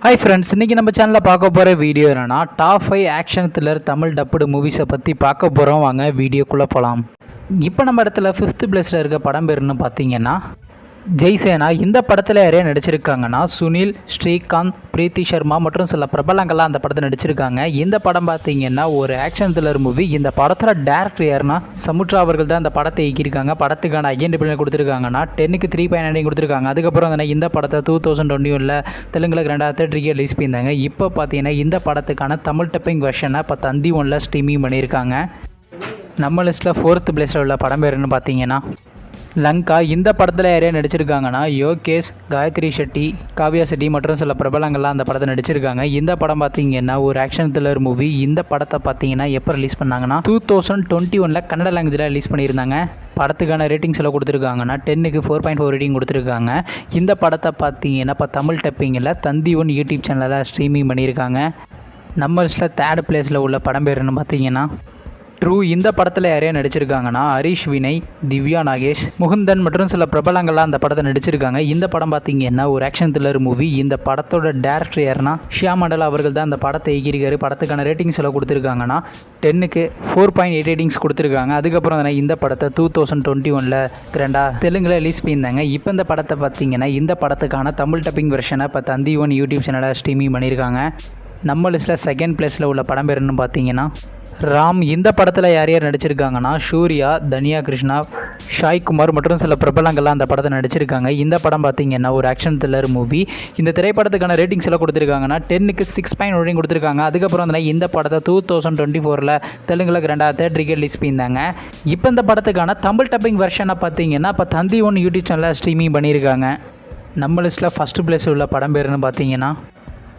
Hi friends, இன்றைக்கி நம்ம சேனலில் பார்க்க போகிற வீடியோ என்னென்னா top 5 action thriller Tamil dubbed மூவிஸை பற்றி பார்க்க போகிறோம். வாங்க வீடியோக்குள்ளே போகலாம். இப்போ நம்ம இடத்துல 5th பிளேஸில் இருக்க படம் பேருன்னு பார்த்தீங்கன்னா ஜெய்சேனா. இந்த படத்தில் யாரையா நடிச்சிருக்காங்கன்னா சுனில், ஸ்ரீகாந்த், பிரீத்தி சர்மா மற்றும் சில பிரபலங்கள்லாம் அந்த படத்தை நடிச்சிருக்காங்க. இந்த படம் பார்த்தீங்கன்னா ஒரு ஆக்ஷன் த்ரில்லர் மூவி. இந்த படத்தில் டேரக்டர் யாருன்னா சமுத்ரா அவர்கள் தான் இந்த படத்தை இயக்கியிருக்காங்க. படத்துக்கான ஐடென்டிஃபை கொடுத்துருக்காங்கன்னா 10க்கு 3.9 கொடுத்துருக்காங்க. அதுக்கப்புறம் இந்த படத்தை 2021 தெலுங்குல கிராண்டாக தேட்டருக்கு ரிலீஸ் பண்ணியிருந்தாங்க. இப்போ பார்த்தீங்கன்னா இந்த படத்துக்கான தமிழ் டப்பிங் வெர்ஷனை இப்போ தந்தி 1ல் ஸ்ட்ரீமிங் பண்ணியிருக்காங்க. நம்ம லிஸ்ட்டில் 4th பிளேஸில் உள்ள படம் பேருன்னு பார்த்தீங்கன்னா லங்கா. இந்த படத்தில் யாரையா நடிச்சிருக்காங்கன்னா யோகேஷ், காயத்ரி ஷெட்டி, காவ்யா செட்டி மற்றும் சில பிரபலங்கள்லாம் அந்த படத்தை நடிச்சிருக்காங்க. இந்த படம் பார்த்தீங்கன்னா ஒரு ஆக்ஷன் த்ரில்லர் மூவி. இந்த படத்தை பார்த்தீங்கன்னா எப்போ ரிலீஸ் பண்ணாங்கன்னா 2021 கன்னட லாங்குவேஜில் ரிலீஸ் பண்ணியிருந்தாங்க. படத்துக்கான ரேட்டிங்ஸ் எல்லாம் கொடுத்துருக்காங்கன்னா 10க்கு 4.4 ரேட்டிங் கொடுத்துருக்காங்க. இந்த படத்தை பார்த்தீங்கன்னா இப்போ தமிழ் டப்பிங்கில் தந்தி 1 யூடியூப் சேனலில் ஸ்ட்ரீமிங் பண்ணியிருக்காங்க. நம்ம லிஸ்ட்டில் 3rd பிளேஸில் உள்ள படம் பேருன்னு பார்த்தீங்கன்னா ட்ரூ. இந்த படத்தில் யாரையா நடிச்சிருக்காங்கன்னா ஹரிஷ் வினய், திவ்யா நாகேஷ், முகுந்தன் மற்றும் சில பிரபலங்கள்லாம் அந்த படத்தை நடிச்சிருக்காங்க. இந்த படம் பார்த்தீங்கன்னா ஒரு ஆக்ஷன் த்ரில்லர் மூவி. இந்த படத்தோட டேரக்டர் யாருன்னா ஷியா மண்டல் அவர்கள் தான் அந்த படத்தை இயக்கியிருக்காரு. படத்துக்கான ரேட்டிங்ஸ் எல்லாம் கொடுத்துருக்காங்கன்னா 10க்கு 4.8 ரேட்டிங்ஸ் கொடுத்துருக்காங்க. அதுக்கப்புறம் இந்த படத்தை 2021 கிராண்டாக தெலுங்குல ரிலீஸ் பண்ணியிருந்தாங்க. இப்போ இந்த படத்தை பார்த்தீங்கன்னா இந்த படத்துக்கான தமிழ் டப்பிங் வெர்ஷனை இப்போ தந்தி 1 யூடியூப் சேனலில் ஸ்ட்ரீமிங் பண்ணியிருக்காங்க. நம்ம லிஸ்ட்டில் 2nd பிளேஸில் உள்ள படம் பேருன்னு பார்த்தீங்கன்னா ராம். இந்த படத்தில் யார் யார் நடிச்சிருக்காங்கன்னா சூர்யா, தனியா கிருஷ்ணா, ஷாய்குமார் மற்றும் சில பிரபலங்கள்லாம் அந்த படத்தை நடிச்சிருக்காங்க. இந்த படம் பார்த்தீங்கன்னா ஒரு ஆக்ஷன் த்ரில்லர் மூவி. இந்த திரைப்படத்துக்கான ரேட்டிங்ஸ் எல்லாம் கொடுத்துருக்காங்கன்னா 10க்கு 6.1 கொடுத்துருக்காங்க. அதுக்கப்புறம் இந்த படத்தை 2024 தெலுங்குல கிராண்டாக தேட்டருக்கு ரிலீஸ் பண்ணியிருந்தாங்க. இப்போ இந்த படத்துக்கான தமிழ் டப்பிங் வெர்ஷனை பார்த்தீங்கன்னா இப்போ தந்தி 1 யூடியூப் சேனலில் ஸ்ட்ரீமிங் பண்ணியிருக்காங்க. நம்ம லிஸ்ட்டில் 1st பிளேஸ் உள்ள படம் பேருன்னு பார்த்தீங்கன்னா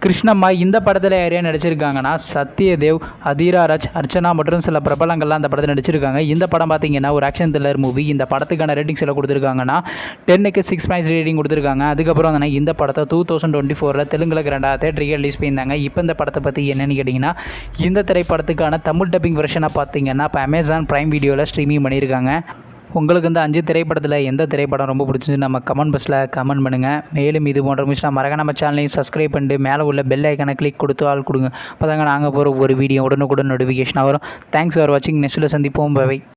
கிருஷ்ணம்மா. இந்த படத்தில் யாரையா நடிச்சிருக்காங்கன்னா சத்யதேவ், அதிராராஜ், அர்ச்சனா மற்றும் சில பிரபலங்கள்லாம் அந்த படத்தில் நடிச்சிருக்காங்க. இந்த படம் பார்த்தீங்கன்னா ஒரு ஆக்ஷன் த்ரில்லர் மூவி. இந்த படத்துக்கான ரேட்டிங்ஸ் எல்லாம் கொடுத்துருக்காங்கன்னா 10க்கு 6.3 ரேட்டிங் கொடுத்துருக்காங்க. அதுக்கப்புறம் இந்த படத்தை 2024 தெலுங்குல கிராண்டாக தேட்டருக்கு ரிலீஸ் பண்ணியிருந்தாங்க. இப்போ இந்த படத்தை பற்றி என்னென்னு கேட்டிங்கன்னா இந்த திரைப்படத்துக்கான தமிழ் டப்பிங் வெர்ஷனை பார்த்தீங்கன்னா இப்போ அமேசான் பிரைம் வீடியோவில் ஸ்ட்ரீமிங் பண்ணியிருக்காங்க. உங்களுக்கு இந்த 5 திரைப்படத்தில் எந்த திரைப்படம் ரொம்ப பிடிச்சிருந்து நம்ம கமெண்ட் பாக்ஸில் கமெண்ட் பண்ணுங்கள். மேலும் இது போன்ற விஷயம் மறக்காம நம்ம சேனலையும் சப்ஸ்கிரைப் பண்ணிட்டு மேலே உள்ள பெல் ஐக்கானை கிளிக் கொடுத்து ஆள் கொடுங்க. அப்போ தாங்க நாங்கள் போகிற ஒரு வீடியோ உடனுக்குடன் நோட்டிஃபிகேஷனாக வரும். தேங்க்ஸ் ஃபார் வாட்சிங். நெக்ஸ்ட்டில் சந்திப்போம். பை.